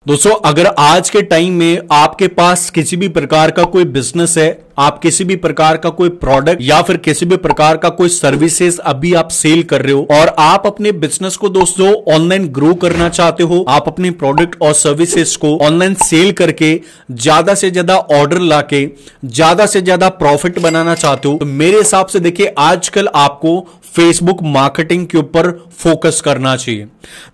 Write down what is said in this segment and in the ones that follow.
दोस्तों, अगर आज के टाइम में आपके पास किसी भी प्रकार का कोई बिजनेस है, आप किसी भी प्रकार का कोई प्रोडक्ट या फिर किसी भी प्रकार का कोई सर्विसेज अभी आप सेल कर रहे हो और आप अपने बिजनेस को दोस्तों ऑनलाइन ग्रो करना चाहते हो, आप अपने प्रोडक्ट और सर्विसेज को ऑनलाइन सेल करके ज्यादा से ज्यादा ऑर्डर लाके ज्यादा से ज्यादा प्रॉफिट बनाना चाहते हो, तो मेरे हिसाब से देखिए आजकल आपको फेसबुक मार्केटिंग के ऊपर फोकस करना चाहिए।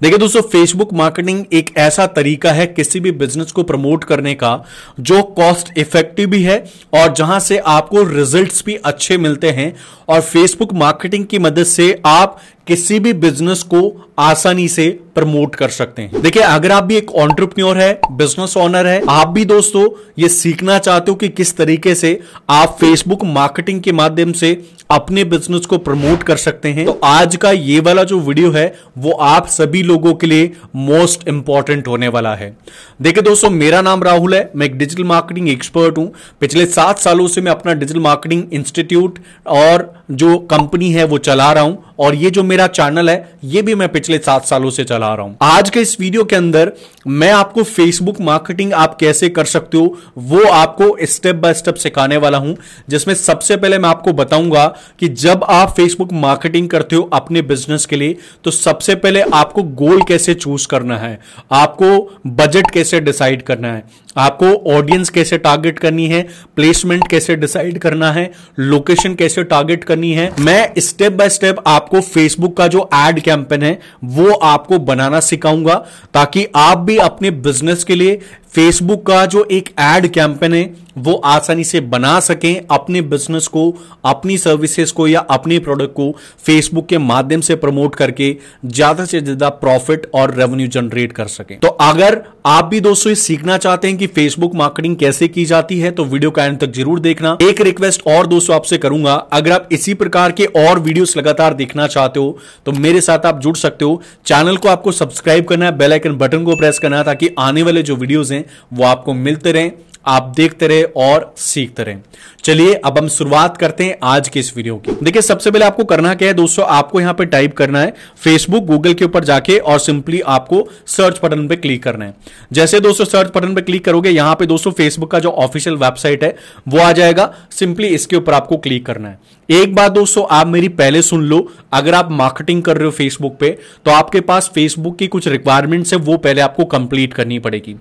देखिए दोस्तों, फेसबुक मार्केटिंग एक ऐसा तरीका है किसी भी बिजनेस को प्रमोट करने का जो कॉस्ट इफेक्टिव भी है और जहां से आपको रिजल्ट्स भी अच्छे मिलते हैं। और फेसबुक मार्केटिंग की मदद से आप किसी भी बिजनेस को आसानी से प्रमोट कर सकते हैं। देखिए, अगर आप भी एक एंटरप्रेन्योर है, बिजनेस ओनर है, आप भी दोस्तों ये सीखना चाहते हो कि किस तरीके से आप फेसबुक मार्केटिंग के माध्यम से अपने बिजनेस को प्रमोट कर सकते हैं, तो आज का ये वाला जो वीडियो है वो आप सभी लोगों के लिए मोस्ट इंपॉर्टेंट होने वाला है। देखिए दोस्तों, मेरा नाम राहुल है, मैं एक डिजिटल मार्केटिंग एक्सपर्ट हूं। पिछले 7 सालों से मैं अपना डिजिटल मार्केटिंग इंस्टीट्यूट और जो कंपनी है वो चला रहा हूं, और ये जो मेरा चैनल है ये भी मैं पिछले 7 सालों से चला रहा हूं। आज के इस वीडियो के अंदर मैं आपको फेसबुक मार्केटिंग आप कैसे कर सकते हो वो आपको स्टेप बाय स्टेप सिखाने वाला हूं, जिसमें सबसे पहले मैं आपको बताऊंगा कि जब आप फेसबुक मार्केटिंग करते हो अपने बिजनेस के लिए, तो सबसे पहले आपको गोल कैसे चूज करना है, आपको बजट कैसे डिसाइड करना है, आपको ऑडियंस कैसे टारगेट करनी है, प्लेसमेंट कैसे डिसाइड करना है, लोकेशन कैसे टारगेट करनी है। मैं स्टेप बाय स्टेप आपको फेसबुक का जो एड कैंपेन है वो आपको बनाना सिखाऊंगा, ताकि आप भी अपने बिजनेस के लिए फेसबुक का जो एक एड कैंपेन है वो आसानी से बना सकें, अपने बिजनेस को, अपनी सर्विसेज को या अपने प्रोडक्ट को फेसबुक के माध्यम से प्रमोट करके ज्यादा से ज्यादा प्रॉफिट और रेवेन्यू जनरेट कर सकें। तो अगर आप भी दोस्तों ये सीखना चाहते हैं कि फेसबुक मार्केटिंग कैसे की जाती है, तो वीडियो का अंत तक जरूर देखना। एक रिक्वेस्ट और दोस्तों आपसे करूंगा, अगर आप इसी प्रकार के और वीडियोस लगातार देखना चाहते हो तो मेरे साथ आप जुड़ सकते हो। चैनल को आपको सब्सक्राइब करना है, बेल आइकन बटन को प्रेस करना है, ताकि आने वाले जो वीडियोस हैं वो आपको मिलते रहें, आप देखते रहे और सीखते रहे। चलिए अब हम शुरुआत करते हैं आज के इस वीडियो की। देखिए, सबसे पहले आपको करना क्या है दोस्तों, आपको यहां पे टाइप करना है फेसबुक गूगल के ऊपर जाके, और सिंपली आपको सर्च बटन पे क्लिक करना है। जैसे दोस्तों सर्च बटन पे क्लिक करोगे, यहां पे दोस्तों फेसबुक का जो ऑफिशियल वेबसाइट है वो आ जाएगा। सिंपली इसके ऊपर आपको क्लिक करना है। एक बात दोस्तों आप मेरी पहले सुन लो, अगर आप मार्केटिंग कर रहे हो फेसबुक पे तो आपके पास फेसबुक की कुछ रिक्वायरमेंट्स है, वो पहले आपको कंप्लीट करनी पड़ेगी।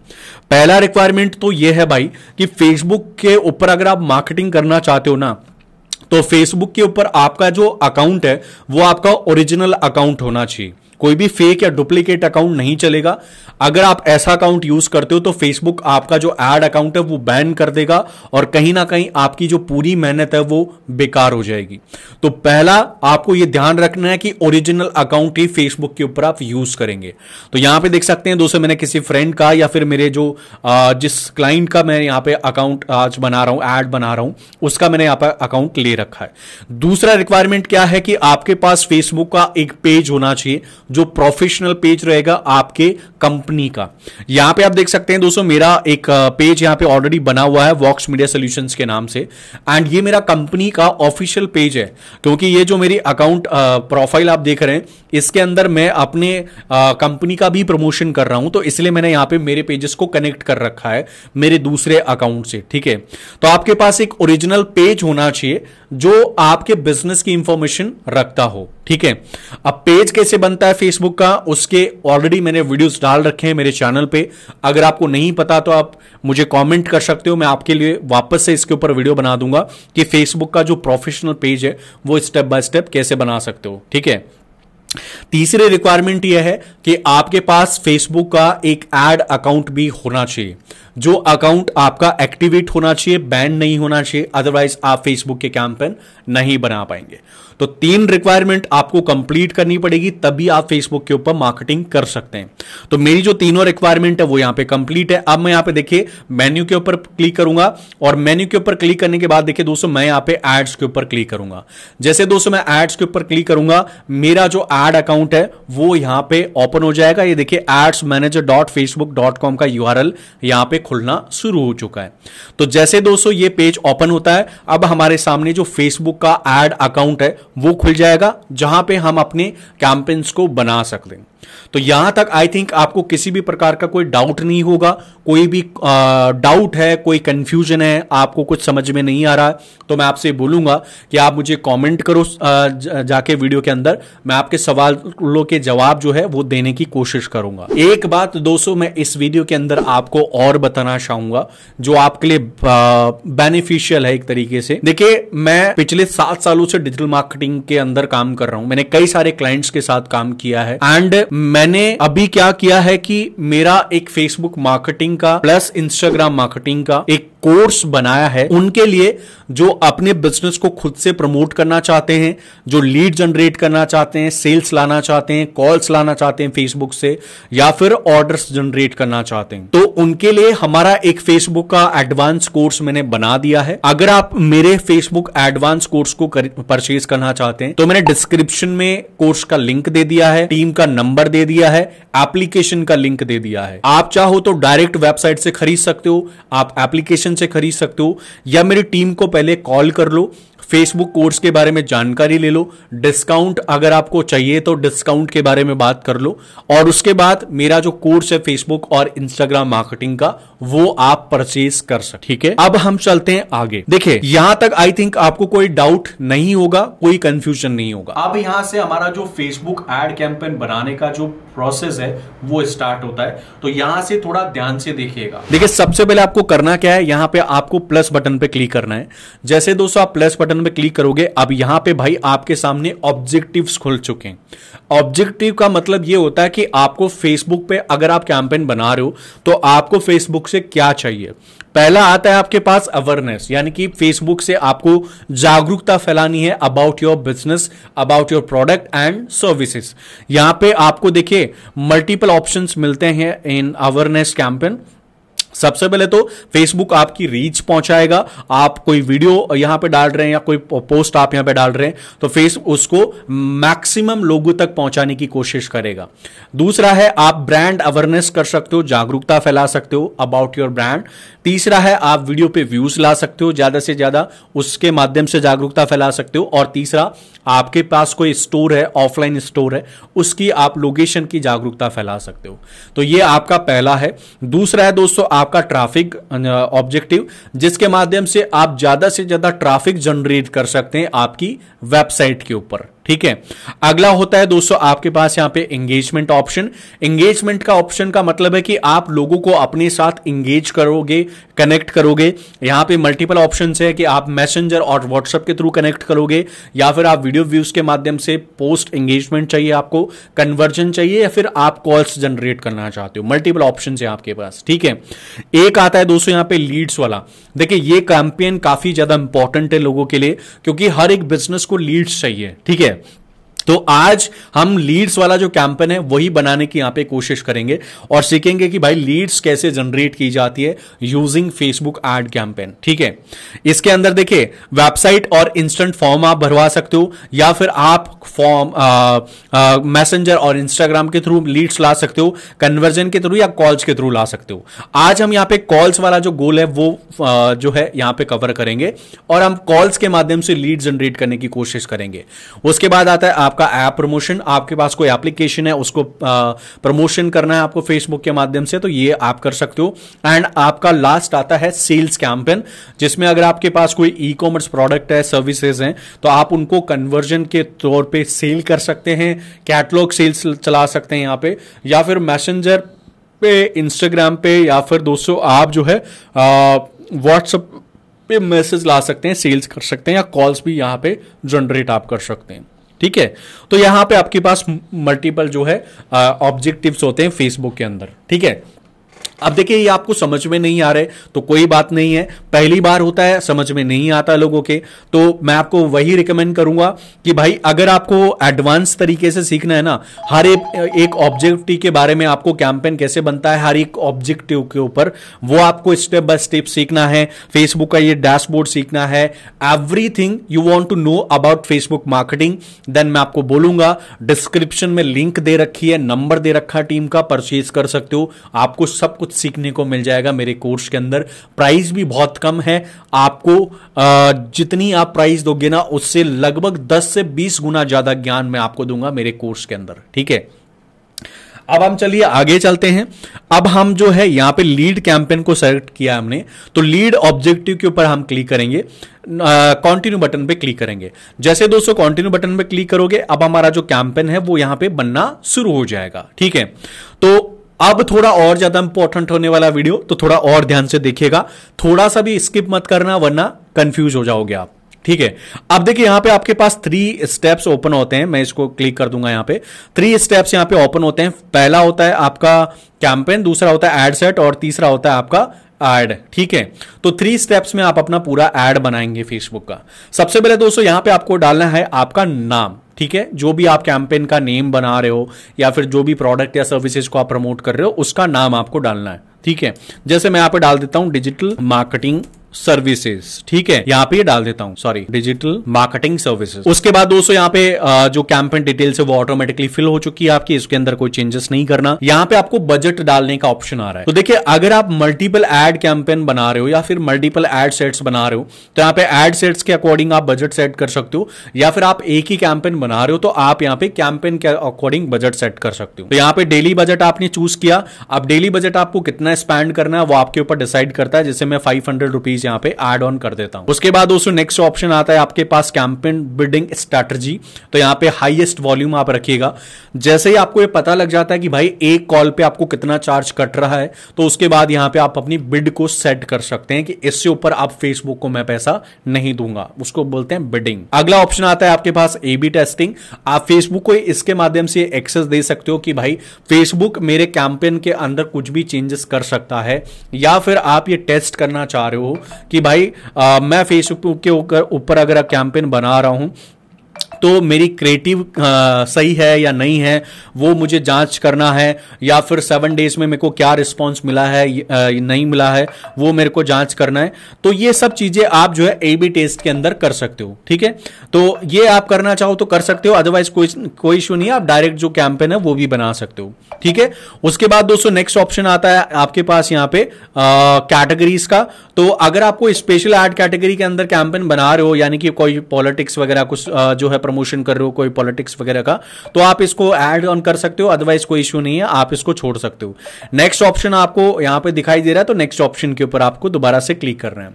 पहला रिक्वायरमेंट तो ये है भाई कि फेसबुक के ऊपर अगर आप मार्केटिंग करना चाहते हो ना, तो फेसबुक के ऊपर आपका जो अकाउंट है वो आपका ओरिजिनल अकाउंट होना चाहिए। कोई भी फेक या डुप्लीकेट अकाउंट नहीं चलेगा। अगर आप ऐसा अकाउंट यूज करते हो तो फेसबुक आपका जो एड अकाउंट है वो बैन कर देगा, और कहीं ना कहीं आपकी जो पूरी मेहनत है वो बेकार हो जाएगी। तो पहला आपको यह ध्यान रखना है कि ओरिजिनल अकाउंट ही फेसबुक के ऊपर आप यूज करेंगे। तो यहां पे देख सकते हैं दोस्तों, मैंने किसी फ्रेंड का या फिर मेरे जो जिस क्लाइंट का मैं यहां पे अकाउंट आज बना रहा हूं, एड बना रहा हूं, उसका मैंने यहां पर अकाउंट ले रखा है। दूसरा रिक्वायरमेंट क्या है कि आपके पास फेसबुक का एक पेज होना चाहिए जो प्रोफेशनल पेज रहेगा आपके कंपनी का। यहां पे आप देख सकते हैं दोस्तों, मेरा एक पेज यहां पे ऑलरेडी बना हुआ है वॉक्स मीडिया सॉल्यूशंस के नाम से, एंड ये मेरा कंपनी का ऑफिशियल पेज है। क्योंकि ये जो मेरी अकाउंट प्रोफाइल आप देख रहे हैं, इसके अंदर मैं अपने कंपनी का भी प्रमोशन कर रहा हूं, तो इसलिए मैंने यहां पे मेरे पेजेस को कनेक्ट कर रखा है मेरे दूसरे अकाउंट से। ठीक है, तो आपके पास एक ओरिजिनल पेज होना चाहिए जो आपके बिजनेस की इंफॉर्मेशन रखता हो। ठीक है, अब पेज कैसे बनता है फेसबुक का, उसके ऑलरेडी मैंने वीडियोस डाल रखे हैं मेरे चैनल पे। अगर आपको नहीं पता तो आप मुझे कमेंट कर सकते हो, मैं आपके लिए वापस से इसके ऊपर वीडियो बना दूंगा कि फेसबुक का जो प्रोफेशनल पेज है वो स्टेप बाय स्टेप कैसे बना सकते हो। ठीक है, तीसरी रिक्वायरमेंट यह है कि आपके पास फेसबुक का एक एड अकाउंट भी होना चाहिए, जो अकाउंट आपका एक्टिवेट होना चाहिए, बैन नहीं होना चाहिए, अदरवाइज आप फेसबुक के कैंपेन नहीं बना पाएंगे। तो 3 रिक्वायरमेंट आपको कंप्लीट करनी पड़ेगी, तभी आप फेसबुक के ऊपर मार्केटिंग कर सकते हैं। तो मेरी जो तीनों रिक्वायरमेंट है वो यहां पे कंप्लीट है। अब मैं यहां पे देखिए मेन्यू के ऊपर क्लिक करूंगा, और मेन्यू के ऊपर क्लिक करने के बाद देखिए दोस्तों मैं यहां पे एड्स के ऊपर क्लिक करूंगा। जैसे दोस्तों मैं एड्स के ऊपर क्लिक करूंगा, मेरा जो एड अकाउंट है वो यहां पे ओपन हो जाएगा। ये देखिए adsmanager.facebook.com का URL यहां पे खुलना शुरू हो चुका है। तो जैसे दोस्तों ये पेज ओपन होता है, अब हमारे सामने जो फेसबुक का एड अकाउंट है वो खुल जाएगा, जहां पे हम अपने कैंपेन्स को बना सकते हैं। तो यहां तक आई थिंक आपको किसी भी प्रकार का कोई डाउट नहीं होगा। कोई भी डाउट है, कोई कंफ्यूजन है, आपको कुछ समझ में नहीं आ रहा है, तो मैं आपसे बोलूंगा कि आप मुझे कमेंट करो जाके वीडियो के अंदर। मैं आपके सवालों के जवाब जो है वो देने की कोशिश करूंगा। एक बात दोस्तों मैं इस वीडियो के अंदर आपको और बताना चाहूंगा जो आपके लिए बेनिफिशियल है एक तरीके से। देखिए, मैं पिछले 7 सालों से डिजिटल मार्केटिंग के अंदर काम कर रहा हूं। मैंने कई सारे क्लाइंट्स के साथ काम किया है एंड मैंने अभी क्या किया है कि मेरा एक फेसबुक मार्केटिंग का प्लस इंस्टाग्राम मार्केटिंग का एक कोर्स बनाया है उनके लिए जो अपने बिजनेस को खुद से प्रमोट करना चाहते हैं, जो लीड जनरेट करना चाहते हैं, सेल्स लाना चाहते हैं, कॉल्स लाना चाहते हैं फेसबुक से, या फिर ऑर्डर्स जनरेट करना चाहते हैं। तो उनके लिए हमारा एक फेसबुक का एडवांस कोर्स मैंने बना दिया है। अगर आप मेरे फेसबुक एडवांस कोर्स को परचेज करना चाहते हैं तो मैंने डिस्क्रिप्शन में कोर्स का लिंक दे दिया है, टीम का नंबर दे दिया है, एप्लीकेशन का लिंक दे दिया है। आप चाहो तो डायरेक्ट वेबसाइट से खरीद सकते हो, आप एप्लीकेशन से खरीद सकते हो, या मेरी टीम को पहले कॉल कर लो, फेसबुक कोर्स के बारे में जानकारी ले लो, डिस्काउंट अगर आपको चाहिए तो डिस्काउंट के बारे में बात कर लो, और उसके बाद मेरा जो कोर्स है फेसबुक और इंस्टाग्राम मार्केटिंग का वो आप परचेज कर सकते। ठीक है, अब हम चलते हैं आगे। देखिए, यहां तक आई थिंक आपको कोई डाउट नहीं होगा, कोई कंफ्यूजन नहीं होगा। अब यहां से हमारा जो फेसबुक एड कैंपेन बनाने का जो प्रोसेस है वो स्टार्ट होता है। तो यहां से थोड़ा ध्यान से देखिएगा। देखिए, सबसे पहले आपको करना क्या है, यहां पे आपको प्लस बटन पे क्लिक करना है। जैसे दोस्तों आप प्लस बटन पे क्लिक करोगे, अब यहां पे भाई आपके सामने ऑब्जेक्टिव्स खुल चुके हैं। ऑब्जेक्टिव का मतलब यह होता है कि आपको फेसबुक पे अगर आप कैंपेन बना रहे हो तो आपको फेसबुक से क्या चाहिए। पहला आता है आपके पास अवेयरनेस, यानी कि फेसबुक से आपको जागरूकता फैलानी है about your business, about your product and services. यहां पे आपको देखिए मल्टीपल ऑप्शंस मिलते हैं इन अवेयरनेस कैंपेन। सबसे पहले तो फेसबुक आपकी रीच पहुंचाएगा। आप कोई वीडियो यहां पे डाल रहे हैं या कोई पोस्ट आप यहां पे डाल रहे हैं तो फेसबुक उसको मैक्सिमम लोगों तक पहुंचाने की कोशिश करेगा। दूसरा है आप ब्रांड अवेयरनेस कर सकते हो, जागरूकता फैला सकते हो अबाउट योर ब्रांड। तीसरा है आप वीडियो पे व्यूज ला सकते हो, ज्यादा से ज्यादा उसके माध्यम से जागरूकता फैला सकते हो। और तीसरा, आपके पास कोई स्टोर है, ऑफलाइन स्टोर है, उसकी आप लोकेशन की जागरूकता फैला सकते हो। तो ये आपका पहला है। दूसरा है दोस्तों आपका ट्रैफिक ऑब्जेक्टिव, जिसके माध्यम से आप ज्यादा से ज्यादा ट्रैफिक जनरेट कर सकते हैं आपकी वेबसाइट के ऊपर। ठीक है, अगला होता है दोस्तों आपके पास यहां पे एंगेजमेंट ऑप्शन। एंगेजमेंट का ऑप्शन का मतलब है कि आप लोगों को अपने साथ एंगेज करोगे, कनेक्ट करोगे। यहां पे मल्टीपल ऑप्शंस है कि आप मैसेंजर और व्हाट्सएप के थ्रू कनेक्ट करोगे, या फिर आप वीडियो व्यूज के माध्यम से पोस्ट एंगेजमेंट चाहिए, आपको कन्वर्जन चाहिए, या फिर आप कॉल्स जनरेट करना चाहते हो। मल्टीपल ऑप्शन है आपके पास। ठीक है, एक आता है दोस्तों यहां पे लीड्स वाला। देखिए, ये कैंपेन काफी ज्यादा इंपॉर्टेंट है लोगों के लिए, क्योंकि हर एक बिजनेस को लीड्स चाहिए। ठीक है, तो आज हम लीड्स वाला जो कैंपेन है वही बनाने की यहां पे कोशिश करेंगे और सीखेंगे कि भाई लीड्स कैसे जनरेट की जाती है यूजिंग फेसबुक एड कैंपेन। ठीक है, इसके अंदर देखिए वेबसाइट और इंस्टेंट फॉर्म आप भरवा सकते हो, या फिर आप फॉर्म मैसेंजर और इंस्टाग्राम के थ्रू लीड्स ला सकते हो, कन्वर्जन के थ्रू या कॉल्स के थ्रू ला सकते हो। आज हम यहां पे कॉल्स वाला जो गोल है वो जो है यहां पे कवर करेंगे, और हम कॉल्स के माध्यम से लीड जनरेट करने की कोशिश करेंगे। उसके बाद आता है आपका ऐप प्रमोशन। आपके पास कोई एप्लीकेशन है, उसको प्रमोशन करना है आपको फेसबुक के माध्यम से, तो ये आप कर सकते हो। एंड आपका लास्ट आता है सेल्स कैंपेन, जिसमें अगर आपके पास कोई ई कॉमर्स प्रोडक्ट है, सर्विसेज हैं, तो आप उनको कन्वर्जन के तौर पे सेल कर सकते हैं, कैटलॉग सेल्स चला सकते हैं यहां पे, या फिर मैसेंजर पे, इंस्टाग्राम पे, या फिर दोस्तों आप जो है व्हाट्सएप पे मैसेज ला सकते हैं, सेल्स कर सकते हैं, या कॉल्स भी यहां पे जनरेट आप कर सकते हैं। ठीक है, तो यहां पे आपके पास मल्टीपल जो है ऑब्जेक्टिव्स होते हैं फेसबुक के अंदर। ठीक है, अब देखिए ये आपको समझ में नहीं आ रहे तो कोई बात नहीं है, पहली बार होता है, समझ में नहीं आता लोगों के, तो मैं आपको वही रिकमेंड करूंगा कि भाई अगर आपको एडवांस तरीके से सीखना है ना, हर एक ऑब्जेक्टिव के बारे में आपको कैंपेन कैसे बनता है, हर एक ऑब्जेक्टिव के ऊपर वो आपको स्टेप बाय स्टेप सीखना है, फेसबुक का ये डैशबोर्ड सीखना है, everything you want to know about Facebook marketing, then मैं आपको बोलूंगा डिस्क्रिप्शन में लिंक दे रखी है, नंबर दे रखा है टीम का, परचेज कर सकते हो। आपको सब कुछ सीखने को मिल जाएगा मेरे कोर्स के अंदर। प्राइस भी बहुत कम है, आपको जितनी आप प्राइस दोगे ना उससे लगभग 10 से 20 गुना ज्यादा ज्ञान मैं आपको दूंगा मेरे कोर्स के अंदर। ठीक है, अब हम चलिए आगे चलते हैं। अब हम जो है यहां पे लीड कैंपेन को सेलेक्ट किया हमने, तो लीड ऑब्जेक्टिव के ऊपर हम क्लिक करेंगे, कंटिन्यू बटन पे क्लिक करेंगे। जैसे दोस्तों कंटिन्यू बटन पे क्लिक करोगे, अब हमारा जो कैंपेन है वो यहां पे बनना शुरू हो जाएगा। ठीक है, तो अब थोड़ा और ज्यादा इंपॉर्टेंट होने वाला वीडियो, तो थोड़ा और ध्यान से देखिएगा, थोड़ा सा भी स्किप मत करना वरना कंफ्यूज हो जाओगे आप। ठीक है, अब देखिए यहां पे आपके पास 3 स्टेप्स ओपन होते हैं। मैं इसको क्लिक कर दूंगा, यहां पे 3 स्टेप्स यहां पे ओपन होते हैं। पहला होता है आपका कैंपेन, दूसरा होता है एड सेट और तीसरा होता है आपका एड। ठीक है, तो 3 स्टेप्स में आप अपना पूरा एड बनाएंगे फेसबुक का। सबसे पहले दोस्तों यहां पे आपको डालना है आपका नाम। ठीक है, जो भी आप कैंपेन का नेम बना रहे हो या फिर जो भी प्रोडक्ट या सर्विसेज को आप प्रमोट कर रहे हो उसका नाम आपको डालना है। ठीक है, जैसे मैं यहां पे डाल देता हूं डिजिटल मार्केटिंग सर्विसेज। ठीक है, यहां पे डाल देता हूं, सॉरी, डिजिटल मार्केटिंग सर्विसेज। उसके बाद दोस्तों यहां पे जो कैंपेन डिटेल्स है वो ऑटोमेटिकली फिल हो चुकी है आपकी, इसके अंदर कोई चेंजेस नहीं करना। यहां पे आपको बजट डालने का ऑप्शन आ रहा है। तो देखिए अगर आप मल्टीपल एड कैंपेन बना रहे हो या फिर मल्टीपल एड सेट्स बना रहे हो तो यहां पे एड सेट्स के अकॉर्डिंग आप बजट सेट कर सकते हो, या फिर आप एक ही कैंपेन बना रहे हो तो आप यहां पे कैंपेन के अकॉर्डिंग बजट सेट कर सकते हो। तो यहां पे डेली बजट आपने चूज किया। अब डेली बजट आपको कितना स्पेंड करना है वो आपके ऊपर डिसाइड करता है, जैसे मैं 500 रुपीज यहां पे ऐड ऑन कर देता हूं। उसके बाद दोस्तों नेक्स्ट ऑप्शन आता है आपके पास कैंपेन बिल्डिंग स्ट्रैटेजी। तो यहां पे हाईएस्ट वॉल्यूम आप रखिएगा। जैसे ही आपको ये पता लग जाता है कि भाई एक कॉल पे आपको कितना चार्ज कट रहा है, तो उसके बाद यहां पे आप अपनी बिड को सेट कर सकते हैं कि इससे ऊपर आप फेसबुक को मैं पैसा नहीं दूंगा, उसको बोलते हैं बिडिंग। अगला ऑप्शन आता है आपके पास ए बी टेस्टिंग। आप फेसबुक को इसके माध्यम से एक्सेस दे सकते हो कि भाई फेसबुक मेरे कैंपेन के अंदर कुछ भी चेंजेस कर सकता है, या फिर आप ये टेस्ट करना चाह रहे हो कि भाई मैं फेसबुक के ऊपर अगर कैंपेन बना रहा हूं तो मेरी क्रिएटिव सही है या नहीं है वो मुझे जांच करना है, या फिर 7 डेज में मेरे को क्या रिस्पांस मिला है नहीं मिला है वो मेरे को जांच करना है। तो ये सब चीजें आप जो है ए बी टेस्ट के अंदर कर सकते हो। ठीक है, तो ये आप करना चाहो तो कर सकते हो, अदरवाइज कोई इशू नहीं है, आप डायरेक्ट जो कैंपेन है वो भी बना सकते हो। ठीक है, उसके बाद दोस्तों नेक्स्ट ऑप्शन आता है आपके पास यहाँ पे कैटेगरीज का। तो अगर आपको स्पेशल एड कैटेगरी के अंदर कैंपेन बना रहे हो, यानी कि कोई पॉलिटिक्स वगैरह कुछ जो है प्रमोशन कर रहे हो कोई पॉलिटिक्स वगैरह का, तो आप इसको ऐड ऑन कर सकते हो, अदरवाइज कोई इशू नहीं है, आप इसको छोड़ सकते हो। नेक्स्ट ऑप्शन आपको यहां पे दिखाई दे रहा है, तो नेक्स्ट ऑप्शन के ऊपर आपको दोबारा से क्लिक करना है।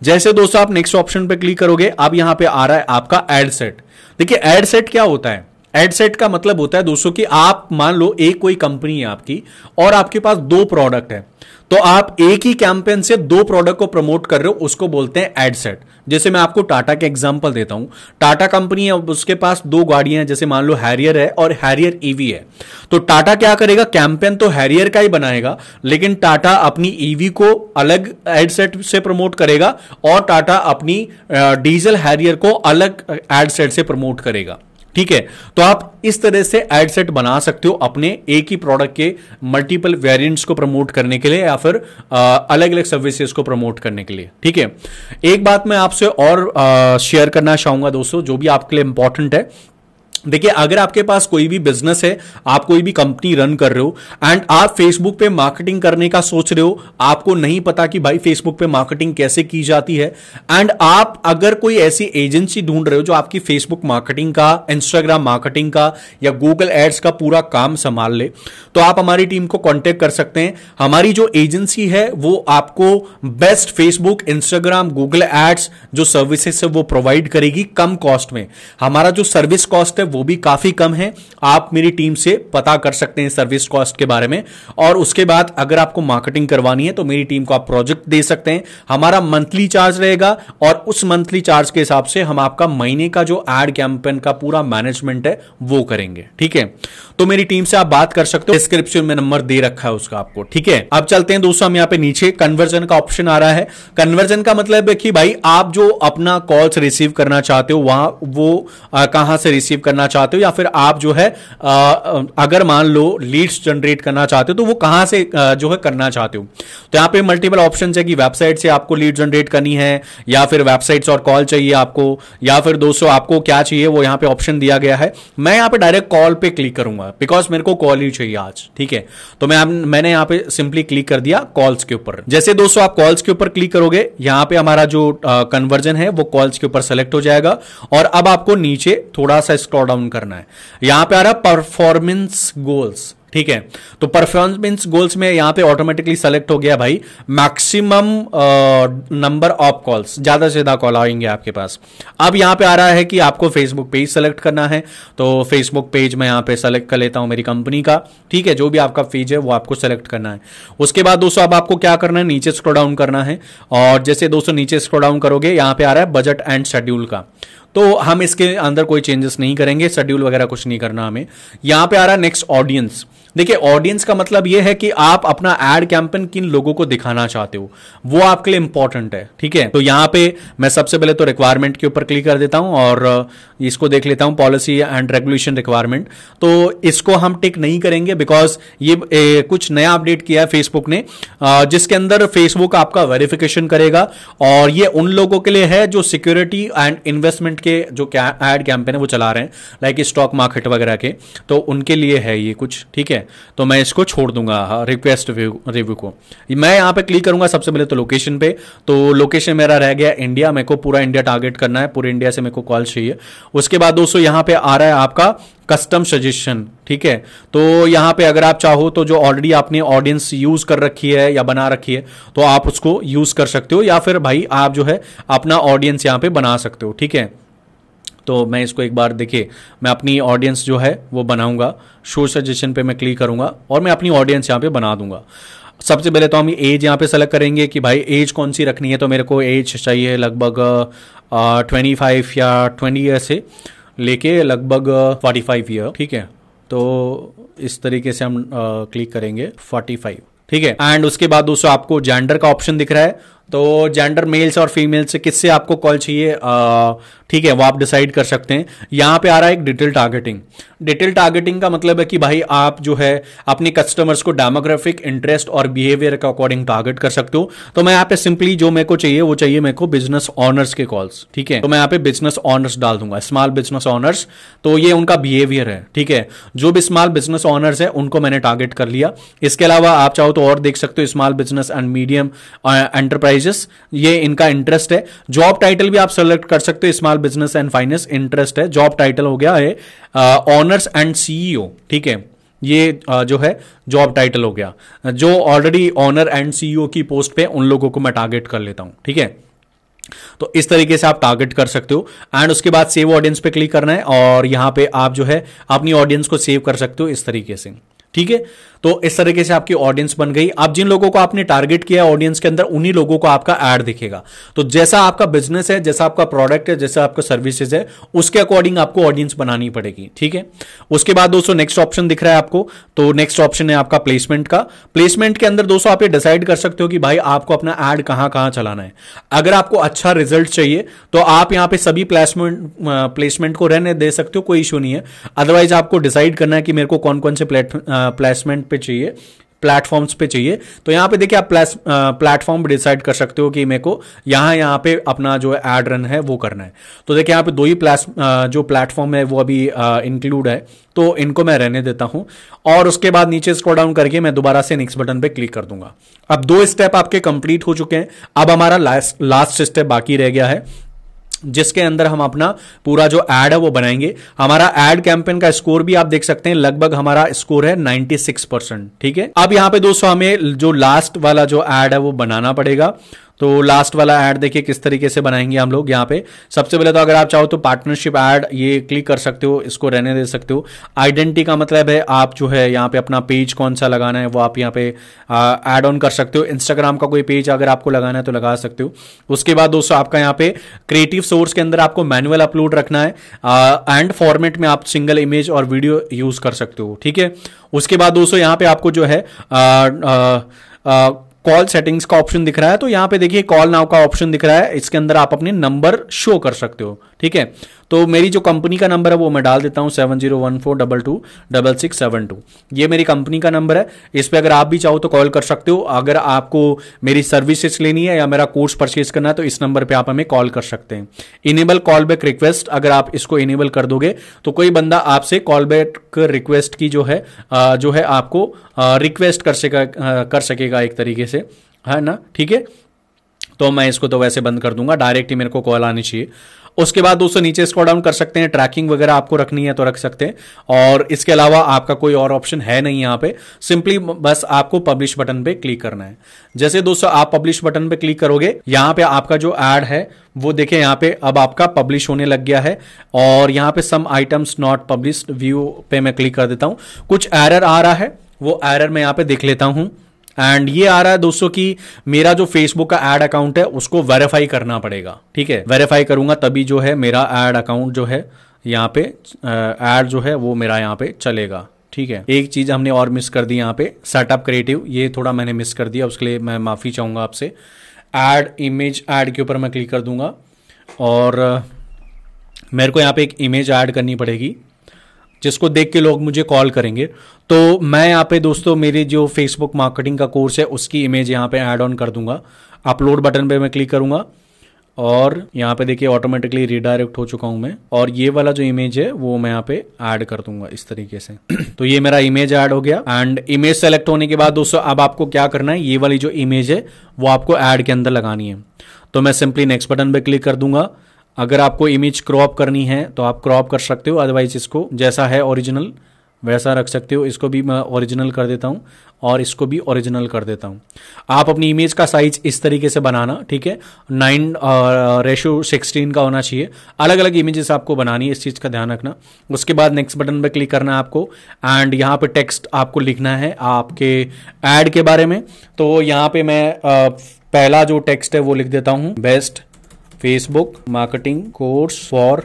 जैसे दोस्तों आप नेक्स्ट ऑप्शन पे क्लिक करोगे, अब यहां पे आ रहा है आपका एड सेट। देखिए एड सेट क्या होता है? एड सेट का मतलब होता है दोस्तों कि आप मान लो एक कोई कंपनी है आपकी और आपके पास 2 प्रोडक्ट है, तो आप एक ही कैंपेन से 2 प्रोडक्ट को प्रमोट कर रहे हो, उसको बोलते हैं एड सेट। जैसे मैं आपको टाटा के एग्जांपल देता हूं। टाटा कंपनी है, उसके पास 2 गाड़ियां हैं, जैसे मान लो हैरियर है और हैरियर ईवी है। तो टाटा क्या करेगा, कैंपेन तो हैरियर का ही बनाएगा, लेकिन टाटा अपनी ईवी को अलग एड सेट से प्रमोट करेगा और टाटा अपनी डीजल हैरियर को अलग एड सेट से प्रमोट करेगा। ठीक है, तो आप इस तरह से एड सेट बना सकते हो अपने एक ही प्रोडक्ट के मल्टीपल वेरिएंट्स को प्रमोट करने के लिए, या फिर अलग अलग सर्विसेज को प्रमोट करने के लिए। ठीक है, एक बात मैं आपसे और शेयर करना चाहूंगा दोस्तों, जो भी आपके लिए इंपॉर्टेंट है। देखिए अगर आपके पास कोई भी बिजनेस है, आप कोई भी कंपनी रन कर रहे हो एंड आप फेसबुक पे मार्केटिंग करने का सोच रहे हो, आपको नहीं पता कि भाई फेसबुक पे मार्केटिंग कैसे की जाती है, एंड आप अगर कोई ऐसी एजेंसी ढूंढ रहे हो जो आपकी फेसबुक मार्केटिंग का, इंस्टाग्राम मार्केटिंग का या गूगल एड्स का पूरा काम संभाल ले, तो आप हमारी टीम को कांटेक्ट कर सकते हैं। हमारी जो एजेंसी है वो आपको best Facebook, Instagram, Google ads जो सर्विसेज है वो प्रोवाइड करेगी कम कॉस्ट में। हमारा जो सर्विस कॉस्ट है वो भी काफी कम है, आप मेरी टीम से पता कर सकते हैं सर्विस कॉस्ट के बारे में। और उसके बाद अगर आपको मार्केटिंग करवानी है तो मेरी टीम को आप प्रोजेक्ट दे सकते हैं। हमारा मंथली चार्ज रहेगा और उस मंथली चार्ज के हिसाब से हम आपका महीने का जो एड कैंपेन का पूरा मैनेजमेंट है वो करेंगे। ठीक है, तो मेरी टीम से आप बात कर सकते हो, डिस्क्रिप्शन में नंबर दे रखा है उसका आपको। ठीक है, अब चलते हैं दोस्तों, हम यहां पे नीचे कन्वर्जन का ऑप्शन आ रहा है। कन्वर्जन का मतलब है कि भाई आप जो अपना कॉल्स रिसीव करना चाहते हो वहां वो कहां से रिसीव करना चाहते हो, या फिर आप जो है अगर मान लो लीड्स जनरेट करना चाहते हो तो वो कहां से जो है करना चाहते हो। तो यहां पे मल्टीपल ऑप्शंस है कि वेबसाइट से आपको लीड जनरेट करनी है, या फिर वेबसाइट्स और कॉल चाहिए आपको, या फिर दोस्तों आपको क्या चाहिए वो यहां पे ऑप्शन दिया गया है। मैं यहां पे डायरेक्ट कॉल पे क्लिक करूंगा बिकॉज मेरे को कॉल ही चाहिए आज। ठीक है, तो मैंने यहां पे सिंपली क्लिक कर दिया कॉल्स के ऊपर। जैसे दोस्तों आप कॉल्स के ऊपर क्लिक करोगे, यहां पे हमारा जो कन्वर्जन है वो कॉल्स के ऊपर सेलेक्ट हो जाएगा, और अब आपको नीचे थोड़ा सा स्क्रॉल डाउन करना है। यहां पे आ रहा परफॉर्मेंस गोल्स। ठीक है। तो परफॉर्मेंस गोल्स में यहां पे ऑटोमेटिकली सेलेक्ट हो गया भाई मैक्सिमम नंबर ऑफ कॉल्स, ज्यादा से ज्यादा कॉल आएंगे आपके पास। अब यहां पे आ रहा है कि आपको फेसबुक पेज सेलेक्ट करना है, तो फेसबुक पेज मैं यहां पे सेलेक्ट कर लेता हूं मेरी कंपनी का, ठीक है। जो भी आपका पेज है वो आपको सेलेक्ट करना है। उसके बाद दोस्तों अब आपको क्या करना है, नीचे स्क्रॉल डाउन करना है, और जैसे दोस्तों नीचे स्क्रॉल डाउन करोगे यहां पे आ रहा है बजट एंड शेड्यूल का, तो हम इसके अंदर कोई चेंजेस नहीं करेंगे, शेड्यूल वगैरह कुछ नहीं करना हमें। यहां पे आ रहा है नेक्स्ट ऑडियंस। देखिए ऑडियंस का मतलब यह है कि आप अपना एड कैंपेन किन लोगों को दिखाना चाहते हो, वो आपके लिए इंपॉर्टेंट है, ठीक है। तो यहां पे मैं सबसे पहले तो रिक्वायरमेंट के ऊपर क्लिक कर देता हूं और इसको देख लेता हूं पॉलिसी एंड रेगुलेशन रिक्वायरमेंट। तो इसको हम टिक नहीं करेंगे बिकॉज ये कुछ नया अपडेट किया है फेसबुक ने, जिसके अंदर फेसबुक आपका वेरिफिकेशन करेगा, और ये उन लोगों के लिए है जो सिक्योरिटी एंड इन्वेस्टमेंट के जो एड कैंपेन है वो चला रहे हैं, लाइक स्टॉक मार्केट वगैरह के, तो उनके लिए है ये कुछ, ठीक है। तो मैं इसको छोड़ दूंगा रिक्वेस्ट रिव्यू को। मैं यहां पे क्लिक करूंगा सबसे पहले तो लोकेशन पे, तो लोकेशन मेरा रह गया इंडिया, मेरे को पूरा इंडिया टारगेट करना है, पूरे इंडिया से मेरे को कॉल चाहिए। उसके बाद दोस्तों यहां पे आ रहा है आपका कस्टम सजेशन, ठीक है। तो यहां पे अगर आप चाहो तो जो ऑलरेडी आपने ऑडियंस यूज कर रखी है या बना रखी है तो आप उसको यूज कर सकते हो, या फिर भाई आप जो है अपना ऑडियंस यहां पे बना सकते हो, ठीक है। तो मैं इसको एक बार देखिए, मैं अपनी ऑडियंस जो है वो बनाऊंगा, शो सजेशन पे मैं क्लिक करूंगा और मैं अपनी ऑडियंस यहां पे बना दूंगा। सबसे पहले तो हम एज यहां पे सेलेक्ट करेंगे कि भाई एज कौन सी रखनी है, तो मेरे को एज चाहिए लगभग 25 या 20 ईयर से लेके लगभग 45 ईयर, ठीक है। तो इस तरीके से हम क्लिक करेंगे 45, ठीक है। एंड उसके बाद दोस्तों आपको जेंडर का ऑप्शन दिख रहा है, तो जेंडर मेल्स और फीमेल से किससे आपको कॉल चाहिए, ठीक है, वो आप डिसाइड कर सकते हैं। यहां पे आ रहा है एक डिटेल टारगेटिंग। डिटेल टारगेटिंग का मतलब है कि भाई आप जो है अपने कस्टमर्स को डेमोग्राफिक, इंटरेस्ट और बिहेवियर के अकॉर्डिंग टारगेट कर सकते हो। तो मैं यहाँ पे सिंपली जो मेरे को चाहिए वो चाहिए मेरे को बिजनेस ऑनर्स के कॉल्स, ठीक है। तो मैं यहाँ पे बिजनेस ऑनर्स डाल दूंगा, स्मॉल बिजनेस ऑनर्स, तो ये उनका बिहेवियर है, ठीक है। जो भी स्मॉल बिजनेस ऑनर्स है उनको मैंने टारगेट कर लिया। इसके अलावा आप चाहो तो और देख सकते हो, small business and medium enterprises, ये इनका इंटरेस्ट है। जॉब टाइटल भी आप सेलेक्ट कर सकते हो, small business and finance interest है, जॉब टाइटल हो गया है ऑनर्स एंड सीईओ, ठीक है। ये जो है जॉब टाइटल हो गया, जो ऑलरेडी ऑनर एंड सीईओ की पोस्ट पे उन लोगों को मैं टारगेट कर लेता हूं, ठीक है। तो इस तरीके से आप टारगेट कर सकते हो। एंड उसके बाद सेव ऑडियंस पे क्लिक करना है और यहां पे आप जो है अपनी ऑडियंस को सेव कर सकते हो इस तरीके से, ठीक है। तो इस तरीके से आपकी ऑडियंस बन गई। अब जिन लोगों को आपने टारगेट किया है ऑडियंस के अंदर, उन्हीं लोगों को आपका ऐड दिखेगा। तो जैसा आपका बिजनेस है, जैसा आपका प्रोडक्ट है, जैसा आपका सर्विसेज है, उसके अकॉर्डिंग आपको ऑडियंस बनानी पड़ेगी, ठीक है। उसके बाद दोस्तों नेक्स्ट ऑप्शन दिख रहा है आपको, तो नेक्स्ट ऑप्शन है आपका प्लेसमेंट का। प्लेसमेंट के अंदर दोस्तों आप ये डिसाइड कर सकते हो कि भाई आपको अपना ऐड कहां कहां चलाना है। अगर आपको अच्छा रिजल्ट चाहिए तो आप यहां पे सभी प्लेसमेंट को रहने दे सकते हो, कोई इशू नहीं है। अदरवाइज आपको डिसाइड करना है कि मेरे को कौन कौन से प्लेसमेंट पे चाहिए, प्लेटफॉर्म्स पे चाहिए। तो यहां पे देखिए आप प्लेटफॉर्म भी डिसाइड कर सकते हो कि मेरे को यहां पे अपना जो एड रन है वो करना है। तो देखिए यहां पे दो ही जो प्लेटफॉर्म है वो अभी इंक्लूड है, तो इनको मैं रहने देता हूं। और उसके बाद नीचे स्क्रॉल डाउन करके मैं दोबारा से नेक्स्ट बटन पे क्लिक कर दूंगा। अब 2 स्टेप आपके कंप्लीट हो चुके हैं। अब हमारा लास्ट स्टेप बाकी रह गया है, जिसके अंदर हम अपना पूरा जो एड है वो बनाएंगे। हमारा एड कैंपेन का स्कोर भी आप देख सकते हैं, लगभग हमारा स्कोर है 96%, ठीक है। अब यहां पे दोस्तों हमें जो लास्ट वाला जो एड है वो बनाना पड़ेगा। तो लास्ट वाला ऐड देखिए किस तरीके से बनाएंगे हम लोग। यहाँ पे सबसे पहले तो अगर आप चाहो तो पार्टनरशिप ऐड ये क्लिक कर सकते हो, इसको रहने दे सकते हो। आइडेंटिटी का मतलब है आप जो है यहाँ पे अपना पेज कौन सा लगाना है वो आप यहाँ पे ऐड ऑन कर सकते हो। इंस्टाग्राम का कोई पेज अगर आपको लगाना है तो लगा सकते हो। उसके बाद दोस्तों आपका यहाँ पे क्रिएटिव सोर्स के अंदर आपको मैनुअल अपलोड रखना है एंड फॉर्मेट में आप सिंगल इमेज और वीडियो यूज कर सकते हो, ठीक है। उसके बाद दोस्तों यहाँ पे आपको जो है कॉल सेटिंग्स का ऑप्शन दिख रहा है, तो यहां पे देखिए कॉल नाउ का ऑप्शन दिख रहा है। इसके अंदर आप अपने नंबर शो कर सकते हो, ठीक है। तो मेरी जो कंपनी का नंबर है वो मैं डाल देता हूं 7014226672। ये मेरी कंपनी का नंबर है। इस पे अगर आप भी चाहो तो कॉल कर सकते हो। अगर आपको मेरी सर्विसेज लेनी है या मेरा कोर्स परचेज करना है तो इस नंबर पे आप हमें कॉल कर सकते हैं। इनेबल कॉल बैक रिक्वेस्ट, अगर आप इसको इनेबल कर दोगे तो कोई बंदा आपसे कॉल बैक रिक्वेस्ट की जो है आपको रिक्वेस्ट कर सकेगा एक तरीके से, है ना, ठीक है। तो मैं इसको तो वैसे बंद कर दूंगा, डायरेक्ट ही मेरे को कॉल आनी चाहिए। उसके बाद दोस्तों नीचे स्क्रॉल डाउन कर सकते हैं, ट्रैकिंग वगैरह आपको रखनी है तो रख सकते हैं, और इसके अलावा आपका कोई और ऑप्शन है नहीं यहाँ पे। सिंपली बस आपको पब्लिश बटन पे क्लिक करना है। जैसे दोस्तों आप पब्लिश बटन पे क्लिक करोगे, यहाँ पे आपका जो ऐड है वो देखिए यहाँ पे अब आपका पब्लिश होने लग गया है, और यहाँ पे some items not published view पे मैं क्लिक कर देता हूं। कुछ एरर आ रहा है, वो एरर मैं यहाँ पे देख लेता हूं। एंड ये आ रहा है दोस्तों कि मेरा जो फेसबुक का एड अकाउंट है उसको वेरीफाई करना पड़ेगा। ठीक है, वेरीफाई करूंगा तभी जो है मेरा एड अकाउंट जो है यहाँ पे एड जो है वो मेरा यहाँ पे चलेगा। ठीक है, एक चीज हमने और मिस कर दी यहाँ पे, सेटअप क्रिएटिव, ये थोड़ा मैंने मिस कर दिया, उसके लिए मैं माफी चाहूंगा आपसे। एड इमेज ऐड के ऊपर मैं क्लिक कर दूंगा, और मेरे को यहाँ पे एक इमेज ऐड करनी पड़ेगी जिसको देख के लोग मुझे कॉल करेंगे। तो मैं यहाँ पे दोस्तों मेरे जो फेसबुक मार्केटिंग का कोर्स है उसकी इमेज यहाँ पे ऐड ऑन कर दूंगा। अपलोड बटन पे मैं क्लिक करूंगा, और यहाँ पे देखिए ऑटोमेटिकली रिडायरेक्ट हो चुका हूं मैं, और ये वाला जो इमेज है वो मैं यहाँ पे ऐड कर दूंगा इस तरीके से। तो ये मेरा इमेज ऐड हो गया। एंड इमेज सेलेक्ट होने के बाद दोस्तों अब आपको क्या करना है, ये वाली जो इमेज है वो आपको ऐड के अंदर लगानी है। तो मैं सिंपली नेक्स्ट बटन पे क्लिक कर दूंगा। अगर आपको इमेज क्रॉप करनी है तो आप क्रॉप कर सकते हो, अदरवाइज इसको जैसा है ओरिजिनल वैसा रख सकते हो। इसको भी मैं ओरिजिनल कर देता हूं, और इसको भी ओरिजिनल कर देता हूं। आप अपनी इमेज का साइज इस तरीके से बनाना, ठीक है, 9:16 का होना चाहिए। अलग अलग इमेजेस आपको बनानी है, इस चीज का ध्यान रखना। उसके बाद नेक्स्ट बटन पे क्लिक करना है आपको, एंड यहाँ पे टेक्स्ट आपको लिखना है आपके एड के बारे में। तो यहाँ पे मैं पहला जो टेक्स्ट है वो लिख देता हूं, best Facebook marketing course for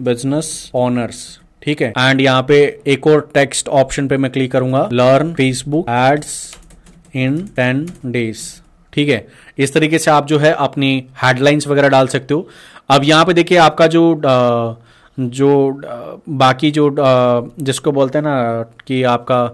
business owners. ठीक है, एंड यहाँ पे एक और टेक्स्ट ऑप्शन पे मैं क्लिक करूंगा, लर्न फेसबुक एड्स इन 10 डेज। ठीक है, इस तरीके से आप जो है अपनी हेडलाइंस वगैरह डाल सकते हो। अब यहाँ पे देखिए आपका बाकी जो जिसको बोलते हैं ना कि आपका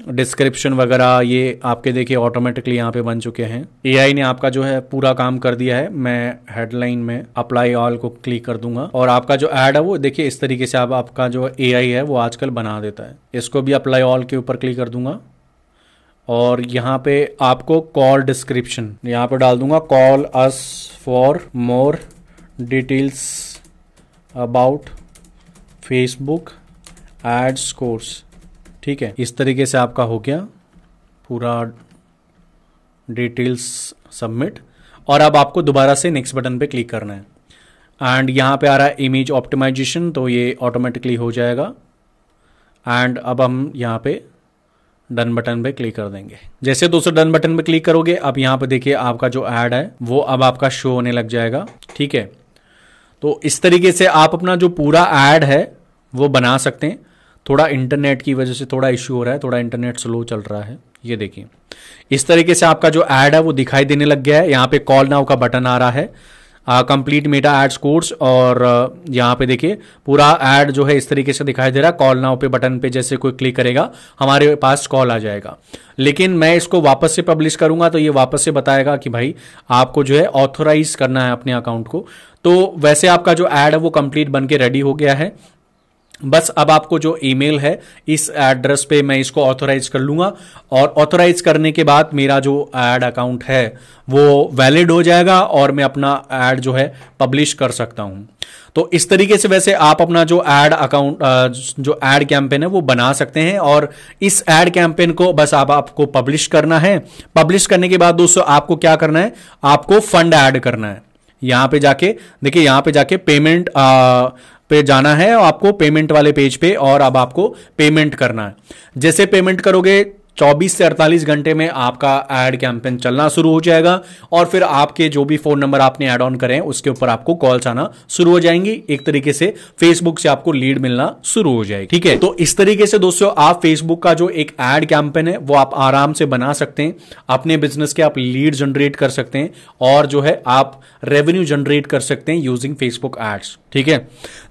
डिस्क्रिप्शन वगैरह, ये आपके देखिए ऑटोमेटिकली यहाँ पे बन चुके हैं। एआई ने आपका जो है पूरा काम कर दिया है। मैं हेडलाइन में अप्लाई ऑल को क्लिक कर दूंगा, और आपका जो ऐड है वो देखिए इस तरीके से आपका जो एआई है वो आजकल बना देता है। इसको भी अप्लाई ऑल के ऊपर क्लिक कर दूंगा, और यहाँ पे आपको कॉल डिस्क्रिप्शन यहाँ पे डाल दूंगा, call us for more details about Facebook ads course. ठीक है, इस तरीके से आपका हो गया पूरा डिटेल्स सबमिट, और अब आपको दोबारा से नेक्स्ट बटन पे क्लिक करना है। एंड यहाँ पे आ रहा है इमेज ऑप्टिमाइजेशन, तो ये ऑटोमेटिकली हो जाएगा। एंड अब हम यहाँ पे डन बटन पे क्लिक कर देंगे। जैसे दोस्तों डन बटन पे क्लिक करोगे, अब यहाँ पे देखिए आपका जो ऐड है वो अब आपका शो होने लग जाएगा। ठीक है, तो इस तरीके से आप अपना जो पूरा ऐड है वो बना सकते हैं। थोड़ा इंटरनेट की वजह से थोड़ा इश्यू हो रहा है, थोड़ा इंटरनेट स्लो चल रहा है। ये देखिए इस तरीके से आपका जो ऐड है वो दिखाई देने लग गया है। यहाँ पे कॉल नाउ का बटन आ रहा है, कंप्लीट मेटा एड्स कोर्स, और यहाँ पे देखिए पूरा ऐड जो है इस तरीके से दिखाई दे रहा है। कॉल नाउ पे बटन पे जैसे कोई क्लिक करेगा हमारे पास कॉल आ जाएगा। लेकिन मैं इसको वापस से पब्लिश करूंगा तो ये वापस से बताएगा कि भाई आपको जो है ऑथोराइज करना है अपने अकाउंट को। तो वैसे आपका जो ऐड है वो कंप्लीट बन के रेडी हो गया है। बस अब आपको जो ईमेल है इस एड्रेस पे मैं इसको ऑथोराइज कर लूंगा, और ऑथोराइज करने के बाद मेरा जो ऐड अकाउंट है वो वैलिड हो जाएगा, और मैं अपना ऐड जो है पब्लिश कर सकता हूं। तो इस तरीके से वैसे आप अपना जो ऐड अकाउंट जो ऐड कैंपेन है वो बना सकते हैं। और इस ऐड कैंपेन को बस आपको पब्लिश करना है। पब्लिश करने के बाद दोस्तों आपको क्या करना है, आपको फंड ऐड करना है। यहां पे जाके देखिए, यहां पे जाके पेमेंट पे जाना है आपको, पेमेंट वाले पेज पे, और अब आपको पेमेंट करना है। जैसे पेमेंट करोगे 24 से 48 घंटे में आपका ऐड कैंपेन चलना शुरू हो जाएगा, और फिर आपके जो भी फोन नंबर आपने ऐड ऑन करे हैं उसके ऊपर आपको कॉल्स आना शुरू हो जाएंगी। एक तरीके से फेसबुक से आपको लीड मिलना शुरू हो जाएगी। ठीक है, तो इस तरीके से दोस्तों आप फेसबुक का जो एक ऐड कैंपेन है वो आप आराम से बना सकते हैं। अपने बिजनेस के आप लीड जनरेट कर सकते हैं, और जो है आप रेवेन्यू जनरेट कर सकते हैं यूजिंग फेसबुक एड्स। ठीक है,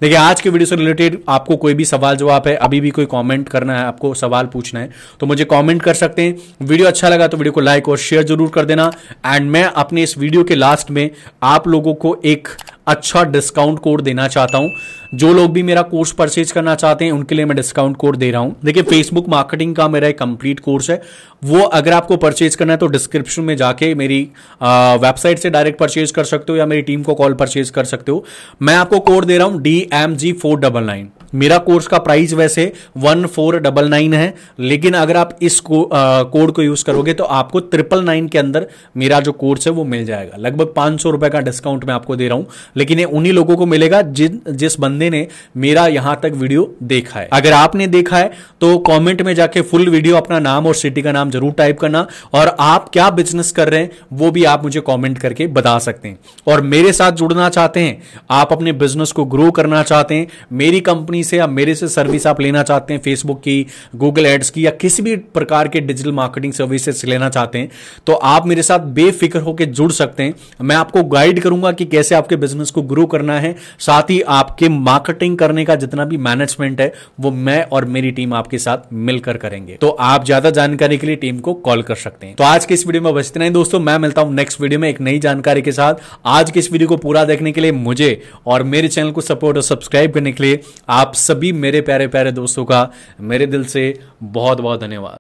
देखिए आज के वीडियो से रिलेटेड आपको कोई भी सवाल जवाब है, अभी भी कोई कमेंट करना है, आपको सवाल पूछना है, तो मुझे कमेंट कमेंट कर सकते हैं। वीडियो अच्छा लगा तो वीडियो को लाइक और शेयर जरूर कर देना। एंड मैं अपने इस वीडियो के लास्ट में आप लोगों को एक अच्छा डिस्काउंट कोड देना चाहता हूं। जो लोग भी मेरा कोर्स परचेज करना चाहते हैं उनके लिए मैं डिस्काउंट कोड दे रहा हूं। देखिए, फेसबुक मार्केटिंग का मेरा एक कंप्लीट कोर्स है, वो अगर आपको परचेज करना है तो डिस्क्रिप्शन में जाके मेरी वेबसाइट से डायरेक्ट परचेज कर सकते हो या मेरी टीम को कॉल परचेज कर सकते हो। मैं आपको कोड दे रहा हूं DMG499। मेरा कोर्स का प्राइस वैसे 1499 है, लेकिन अगर आप इस कोड को यूज करोगे तो आपको 999 के अंदर मेरा जो कोर्स है वो मिल जाएगा। लगभग 500 रुपए का डिस्काउंट मैं आपको दे रहा हूं, लेकिन ये उन्हीं लोगों को मिलेगा जिस बंदे ने मेरा यहां तक वीडियो देखा है। अगर आपने देखा है तो कमेंट में जाके फुल वीडियो, अपना नाम और सिटी का नाम जरूर टाइप करना, और आप क्या बिजनेस कर रहे हैं वो भी आप मुझे कमेंट करके बता सकते हैं। और मेरे साथ जुड़ना चाहते हैं, आप अपने बिजनेस को ग्रो करना चाहते हैं, मेरी कंपनी से या मेरे से सर्विस आप लेना चाहते हैं, फेसबुक की, गूगल एड्स की या किसी भी प्रकार के डिजिटल मार्केटिंग सर्विसेज लेना चाहते हैं, तो आप मेरे साथ बेफिक्र होकर जुड़ सकते हैं। मैं आपको गाइड करूंगा कि कैसे आपके बिजनेस को ग्रो करना है, साथ ही आपके मार्केटिंग करने का जितना भी मैनेजमेंट है वो मैं और मेरी टीम आपके साथ मिलकर करेंगे। तो आप ज्यादा जानकारी के लिए टीम को कॉल कर सकते हैं। तो आज के इस वीडियो में बस इतना ही दोस्तों, मैं मिलता हूं नेक्स्ट वीडियो में एक नई जानकारी के साथ। आज के इस वीडियो को पूरा देखने के लिए मुझे और मेरे चैनल को सपोर्ट और सब्सक्राइब करने के लिए आप सभी मेरे प्यारे प्यारे दोस्तों का मेरे दिल से बहुत बहुत धन्यवाद।